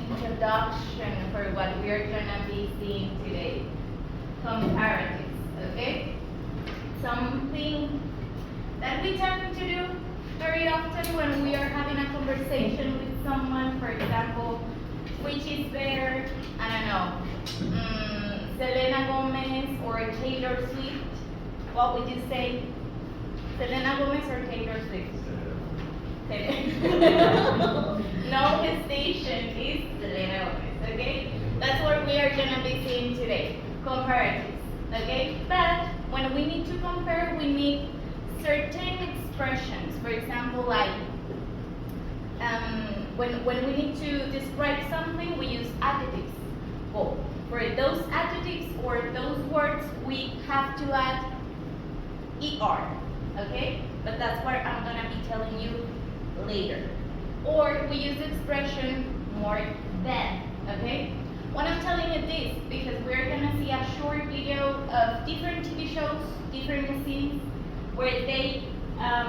introduction for what we are gonna be seeing today. Comparatives, okay? Something that we tend to do very often when we are having a conversation with someone, for example, which is better, I don't know, Selena Gomez or Taylor Swift. What would you say? Selena Gomez or Taylor Swift? No hesitation, is Selena Gomez, okay? That's what we are gonna be seeing today, comparatives, okay? But when we need to compare, we need certain expressions. For example, like when we need to describe something, we use adjectives. Well, for those adjectives or those words, we have to add ER, okay? But that's what I'm gonna be telling you later. Or we use the expression more than, okay? When I'm telling you this, because we're gonna see a short video of different TV shows, different scenes, where they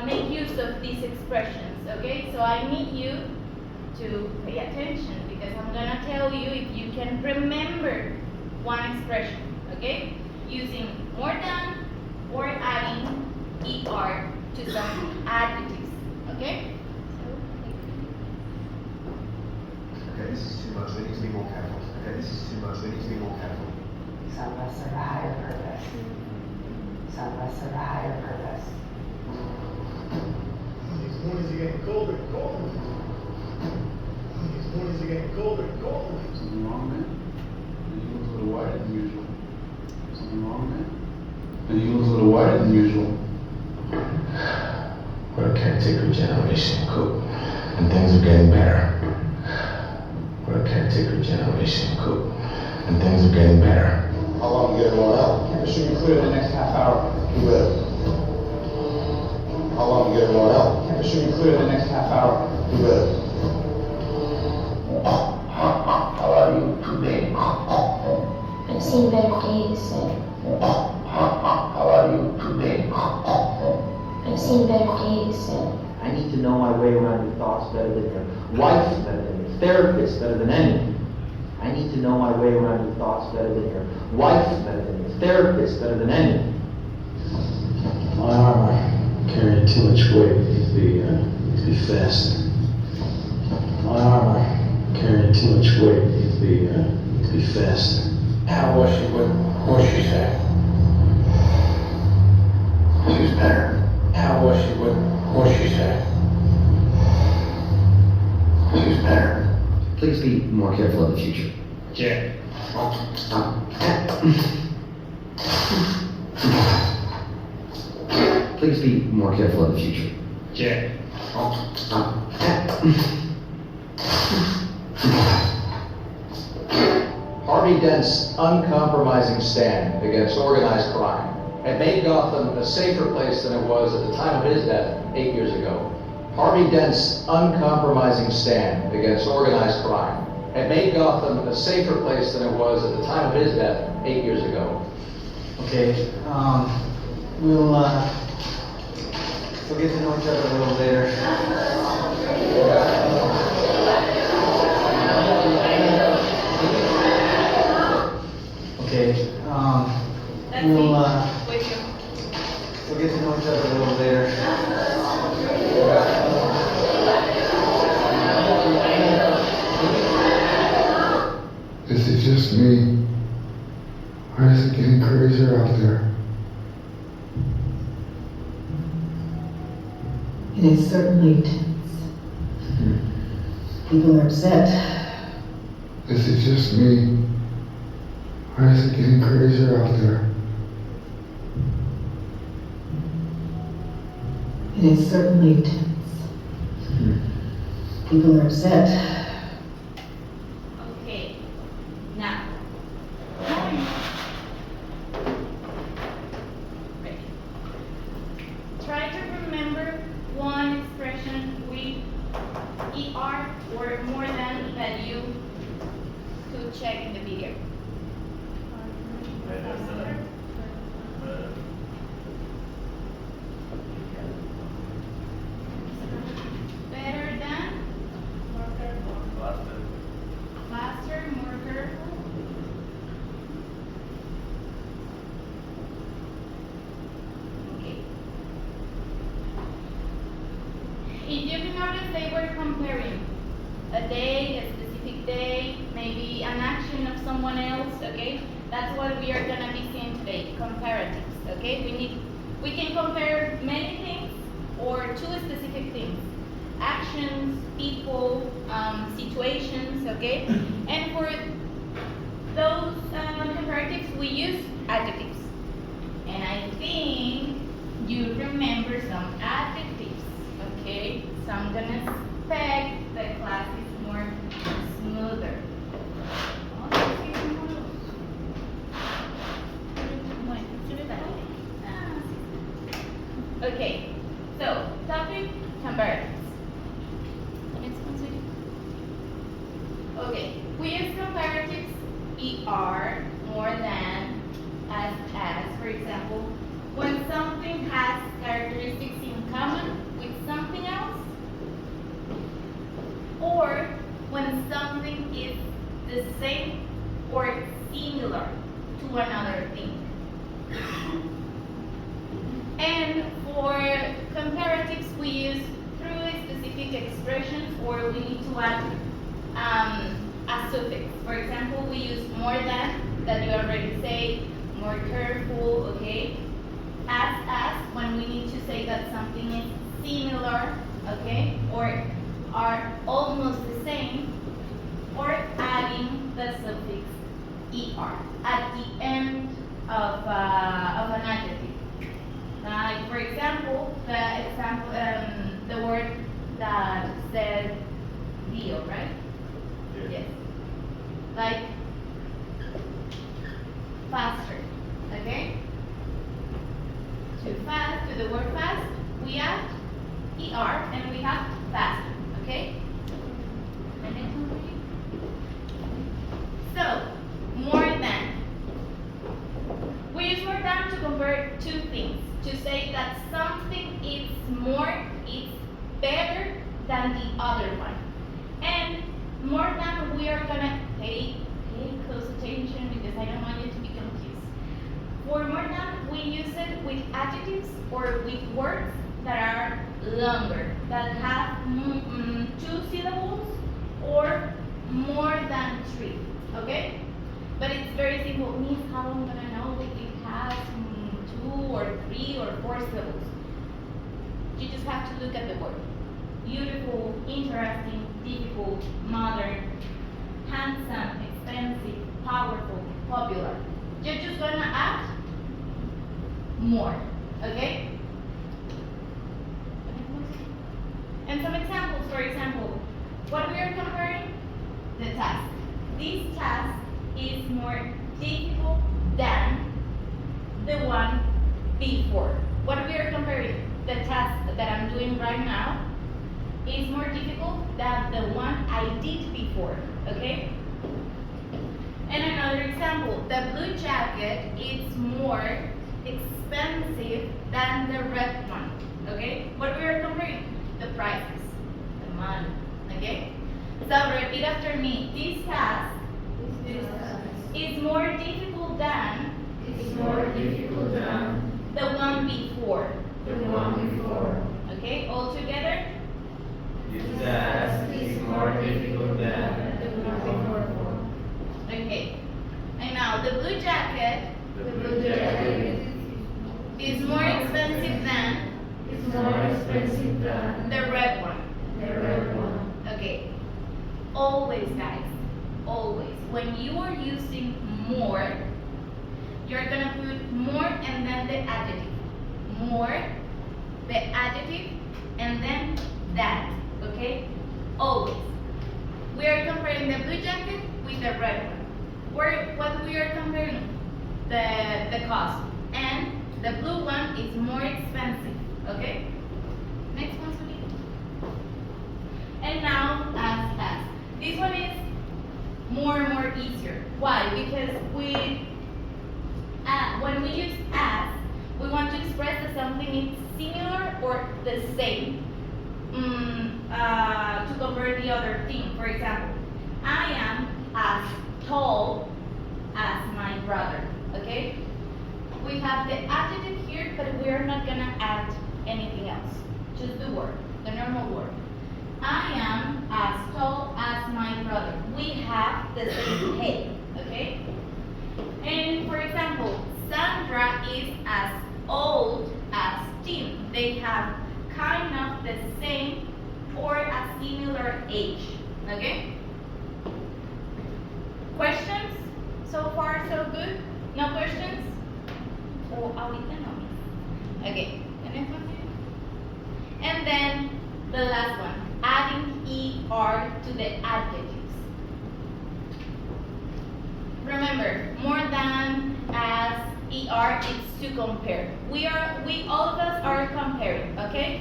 make use of these expressions, okay? So I need you to pay attention, because I'm gonna tell you if you can remember one expression, okay? Using more than or adding ER to some adjectives, okay? Okay, this is too much. We need to be more careful. Okay, this is too much. We need to be more careful. Some of us serve a higher purpose. Some of us serve a higher purpose. These mornings are getting colder and colder. These mornings are getting colder and colder. Something wrong, man? And you look a little whiter than usual. Something wrong, man? And you look a little whiter than usual. We're a caretaker generation, Coop, and things are getting better. We're a caretaker generation, Coop, and things are getting better. How long you get blown out? It should be clear the next half hour. You better. How long you get blown out? It should be clear the next half hour. You better. How are you today? I've seen better days. How are you today? I've seen better days. I need to know my way around your thoughts better than your wife, better than your therapist, better than anyone. I need to know my way around your thoughts better than your wife, better than your therapist, better than anyone. My armor carrying too much weight needs to be faster. My armor carrying too much weight needs to be faster. How was she? What she say? She's better. How was she? What she say? She's better. Please be more careful in the future. Yeah. Please be more careful in the future. Yeah. Harvey Dent's uncompromising stand against organized crime had made Gotham a safer place than it was at the time of his death 8 years ago. Harvey Dent's uncompromising stand against organized crime had made Gotham a safer place than it was at the time of his death 8 years ago. Okay, we'll get to know each other a little later. Okay, we'll get to know each other a little later. Is it just me? Or is it getting crazier out there? It is certainly tense. People are upset. Is it just me? Or is it getting crazier out there? It is certainly tense. People are upset. Okay, now, ready. Try to remember one expression with ER or more than that you could check in the video. Better than? comparing a day, a specific day, maybe an action of someone else, okay? That's what we are gonna be seeing today, comparatives, okay? We can compare many things or two specific things. Actions, people, situations, okay? And for those comparatives, we use adjectives. And I think you remember some adjectives, okay? So I'm gonna expect the class is more smoother. Okay, so topic comparatives. Okay, we use comparatives ER more than as. For example, when something has characteristics in common with something else, or when something is the same or similar to another thing. And for comparatives, we use through specific expressions, or we need to add a suffix. For example, we use more than, that you already say, more careful, okay? As, when we need to say that something is similar, okay? Or are almost the same, or adding the suffix ER at the end of an adjective. Like, for example, the word that said deal, right? Yes. Like faster, okay? To fast, to the word fast, we add ER and we have faster, okay? The next one, please. So, more than. We use more than to compare two things. To say that something is more, it's better than the other one. And more than, we are gonna pay close attention because I don't want you to be confused. For more than, we use it with adjectives or with words that are longer, that have 2 syllables or more than 3, okay? But it's very simple. Means how I'm gonna know if it has 2 or 3 or 4 syllables. You just have to look at the word. Beautiful, interesting, difficult, modern, handsome, expensive, powerful, popular. You're just gonna add more, okay? And some examples, for example, what we are comparing? The task. This task is more difficult than the one before. What we are comparing? The task that I'm doing right now is more difficult than the one I did before, okay? And another example, the blue jacket is more expensive than the red one, okay? What we are comparing? The prices, the money, okay? So repeat after me. This task is more difficult than the one before. Okay, all together? This task is more difficult than the one before. Okay. And now the blue jacket is more expensive than the red one. Okay. Always, guys, always. When you are using more, you're gonna put more and then the adjective. More, the adjective, and then that, okay? Always. We are comparing the blue jacket with the red one. What we are comparing? The cost. And the blue one is more expensive, okay? Next one, please. And now, as. This one is more easier. Why? Because when we use as, we want to express that something is similar or the same to compare the other thing. For example, I am as tall as my brother, okay? We have the adjective here, but we're not gonna add anything else. Just the word, the normal word. I am as tall as my brother. We have the same height, okay? And for example, Sandra is as old as Tim. They have kind of the same or a similar age, okay? Questions? So far, so good? No questions? O ahorita no. Okay, the next one. And then the last one, adding ER to the adjectives. Remember, more than, as, ER, it's to compare. We all of us are comparing, okay?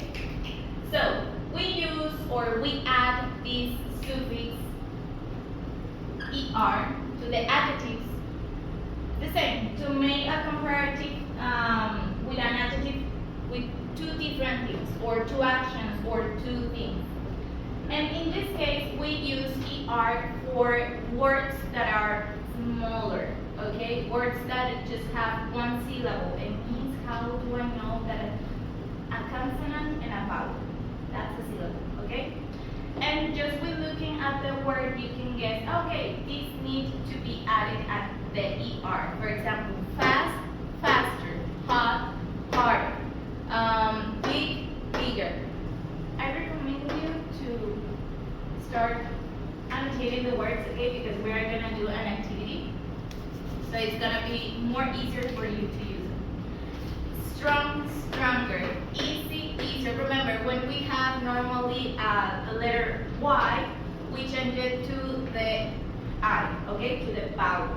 So, we use or we add this suffix ER to the adjectives. The same, to make a comparative with an adjective with two different things, or two actions, or two things. And in this case, we use ER for words that are smaller, okay? Words that just have one syllable. And means, how do I know that a consonant and a vowel? That's a syllable, okay? And just with looking at the word, you can guess, okay, this needs to be added at the ER. For example, fast, faster, hot, harder, big, bigger. I recommend you to start annotating the words, okay, because we are gonna do an activity. So it's gonna be more easier for you to use it. Strong, stronger, easy, easier. Remember, when we have normally the letter Y, we change it to the I, okay, to the vowel.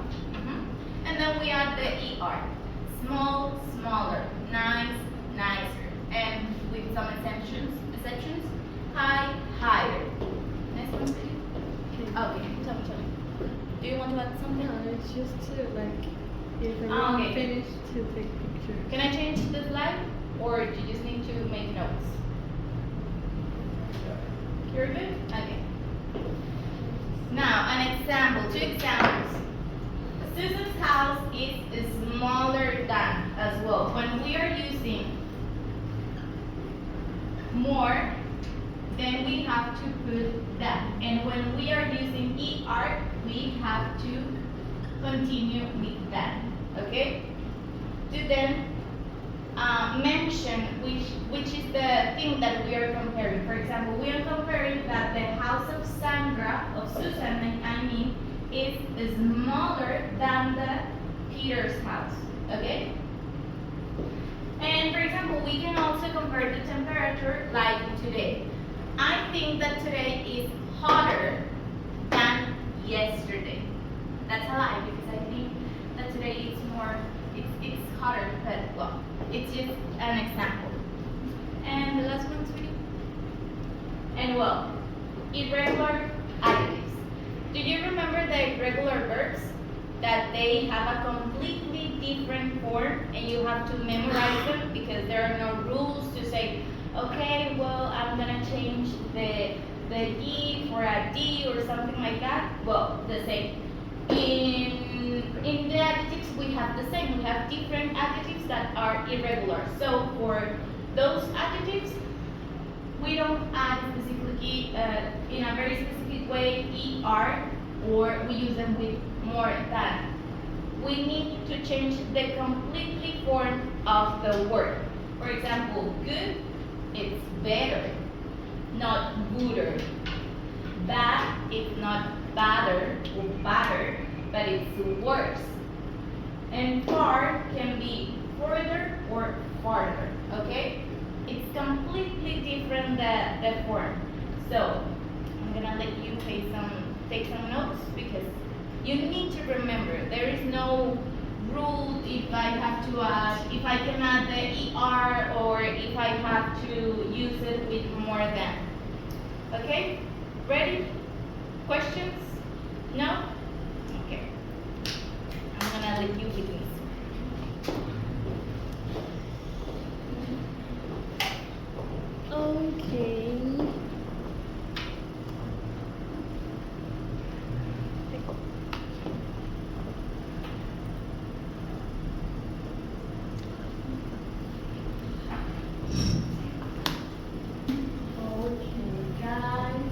And then we add the ER. Small, smaller, nice, nicer. And with some exceptions, high, higher. Next one, please. Okay, tell me. Do you want to add something? No, it's just to like, if I Okay. finish to take pictures. Can I change the slide? Or do you just need to make notes? You're good? Okay. Now, an example, 2 examples. Susan's house is smaller than as well. When we are using more, then we have to put that. And when we are using ER, we have to continue with that. Okay? To then mention which is the thing that we are comparing. For example, we are comparing that the house of Sandra, of Susan, I mean, is smaller than the Peter's house. Okay? And for example, we can also compare the temperature like today. I think that today is hotter than yesterday. That's a lie, because I think that today is more, it's hotter, but well, it's just an example. And the last one, sweetie. And well, irregular adjectives. Do you remember the irregular verbs? That they have a completely different form and you have to memorize them because there are no rules to say, okay, well, I'm gonna change the E for a D or something like that. Well, the same. In the adjectives, we have the same. We have different adjectives that are irregular. So for those adjectives, we don't add specifically in a very specific way ER, or we use them with more than. We need to change the completely form of the word. For example, good, it's better, not gooder. Bad, it's not badder or badder, but it's worse. And far can be further or farther, okay? It's completely different, the form. So, I'm gonna let you take some notes because you need to remember, there is no rule if I have to add, if I can add the ER or if I have to use it with more than. Okay? Ready? Questions? No? Okay. I'm gonna let you with this. Okay. Okay, guys.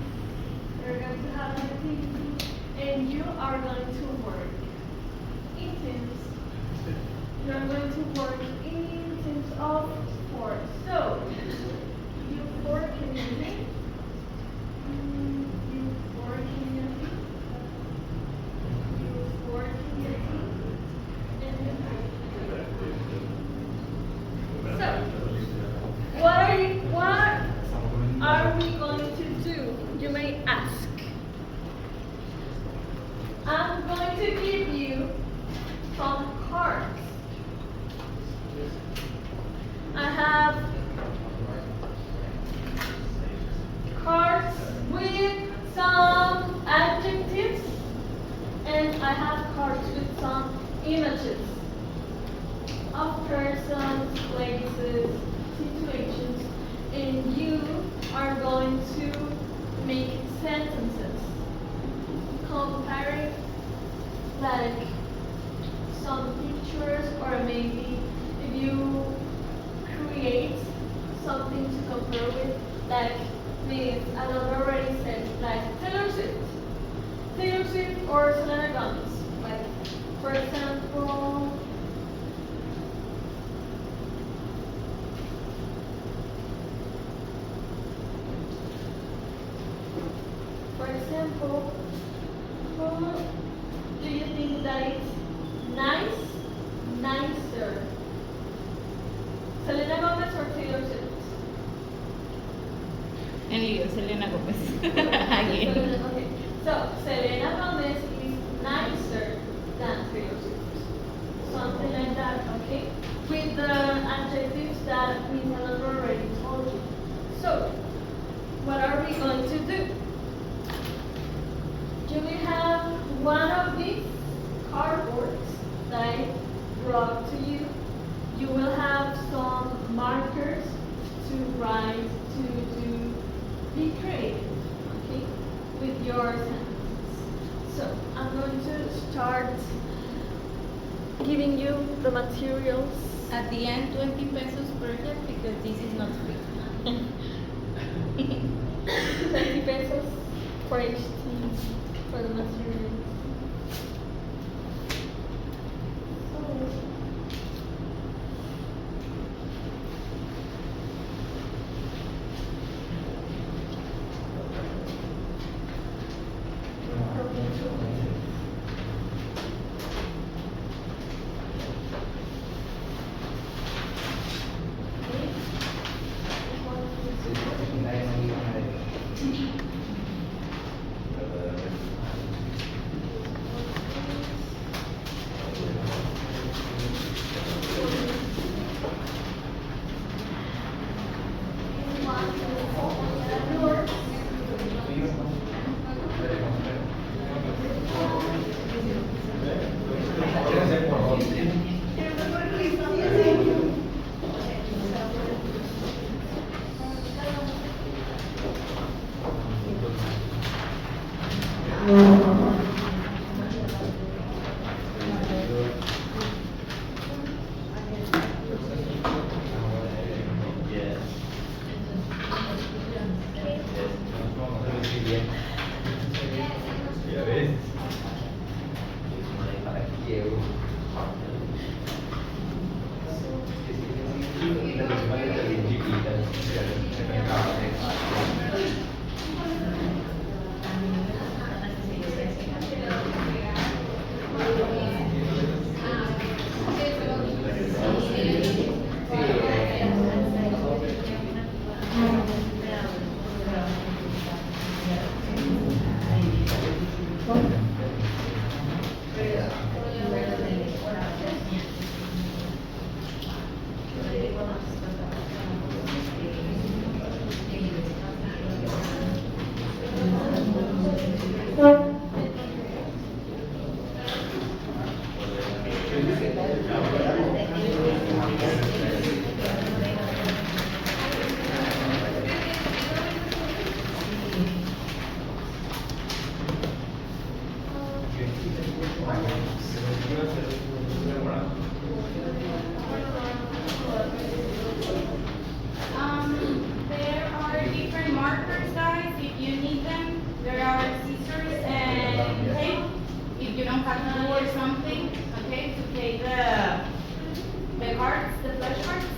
are going to work in teams. You are going to work in teams of four. So, you four, can you hear me? You four, can you hear me? You four, can you hear me? So, what are we going to do? You may ask. I'm going to give you some cards. I have cards with some adjectives, and I have cards with some images of persons, places, situations, and you are going to make sentences comparing like some pictures, or maybe if you create something to compare with, like Miss Alondra already said, like Taylor Swift or Selena Gomez. Like, for example, who do you think that it's nicer? Selena Gomez or Taylor Swift? And Selena Gomez. Again. Okay. So, Selena Gomez is nicer than Taylor Swift. Something like that, okay? With the adjectives that we have already told you. So, what are we going to do? You will have one of these cardboards that I brought to you. You will have some markers to write, to be creative, okay, with your sentences. So I'm going to start giving you the materials. At the end, 20 pesos per head because this is not free. 20 pesos for each team for the materials. There are different markers, guys. If you need them, there are scissors and tape. If don't have to do or something, okay, to play the cards, the flashcards.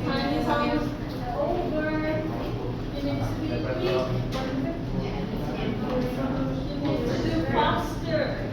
Time is almost over. You need to be quick. You need to do faster.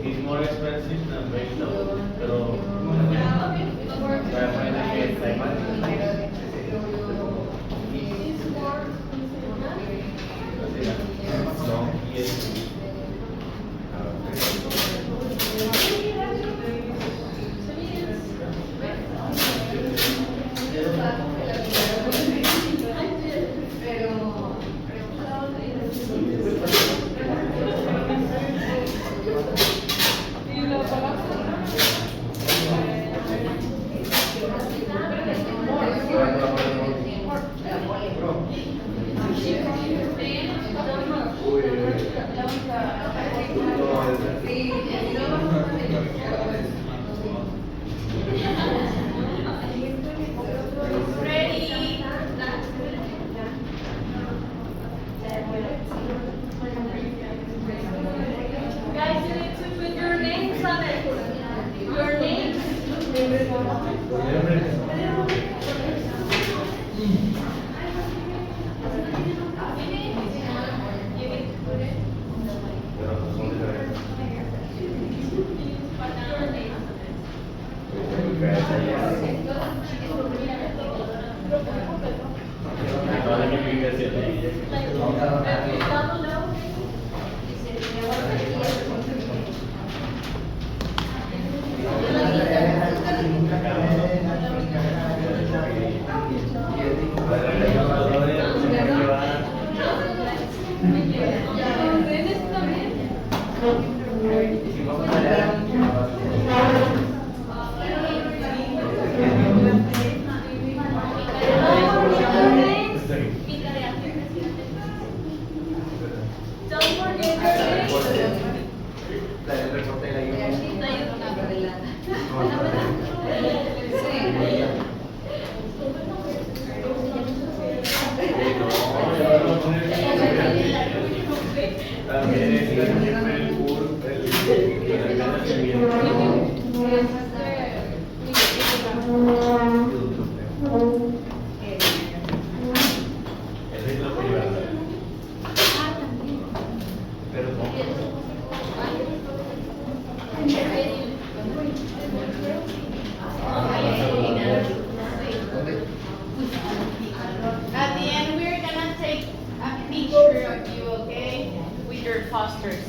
It's more expensive than vegetable, pero Guys, you need to put your names on it. Your names. At the end, we're gonna take a picture of you, okay? With your posters.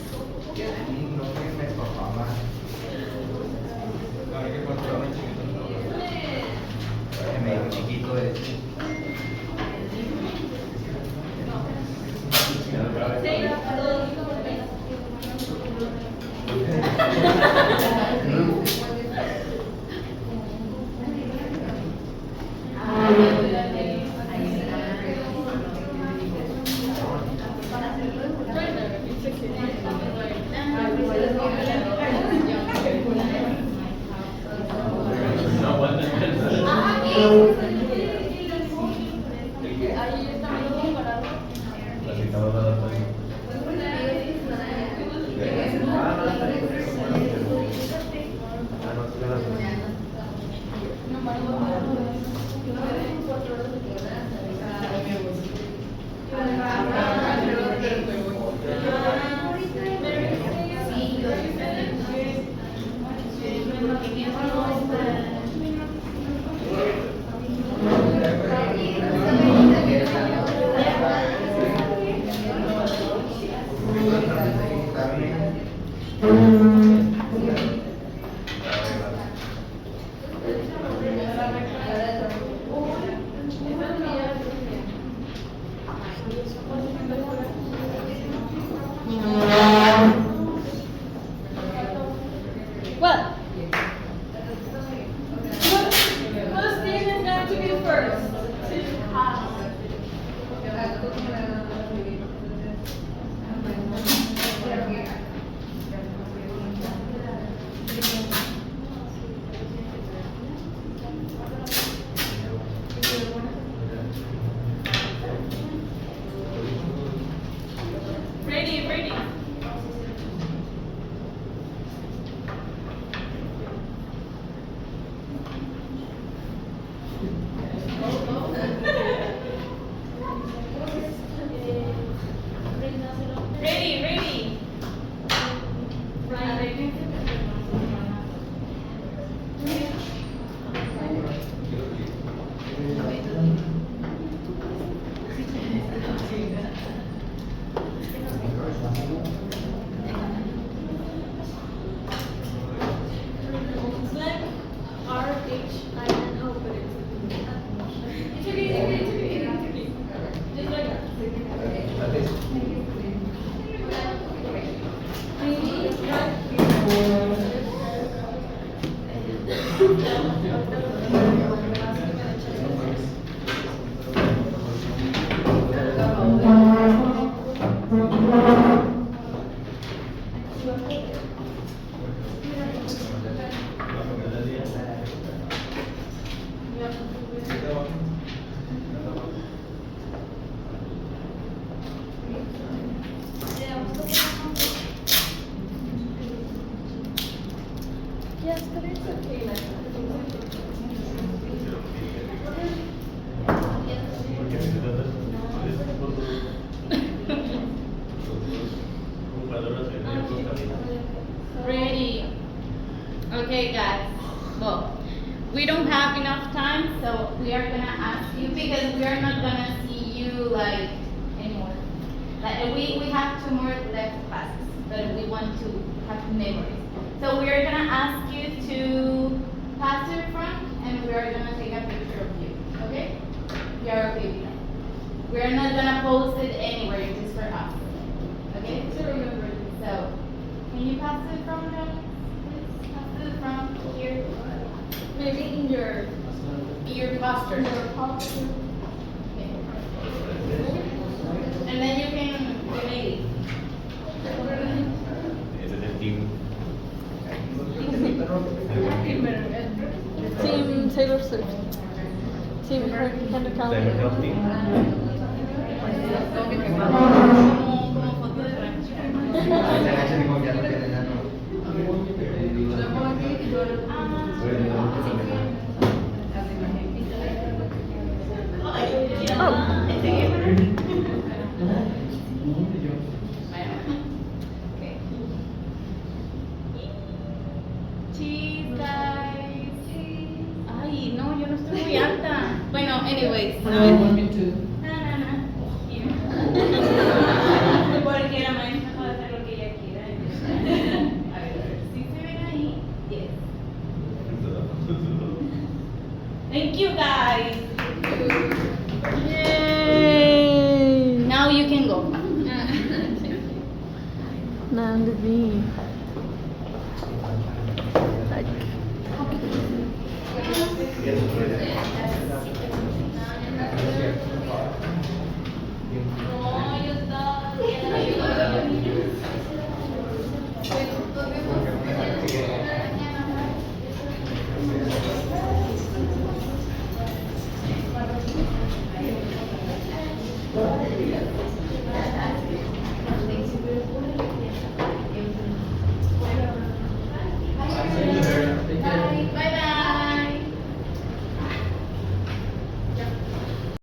Well, who's student going to be first? Ready, ready. Ready, ready. It's like R-H-I-N-O, but it's okay. Just like that. Yes, but it's okay like Ready. Okay, guys. Well, we don't have enough time, so we are gonna ask you because we are not gonna see you like anymore. Like we have 2 more left classes, but we want to have memories. So we are gonna ask you to pass your front, and we are gonna take a picture of you. Okay? You are okay with that? We are not gonna post it anywhere, just for us. Okay? So remember. So, can you pass it from them? Please pass it from here. maybe in your Posture. posture. And then you can relate. Team Taylor Swift. Team Henry Como foto de Cheese, guys. Ay, no, yo no estoy muy alta. Bueno, anyways. No, I want me to. No. Here. Porque la maestra puede hacer lo que ella quiera. A ver, si se ven ahí. Yes. Thank you, guys. Yay! Now you can go. Nandini. Yes,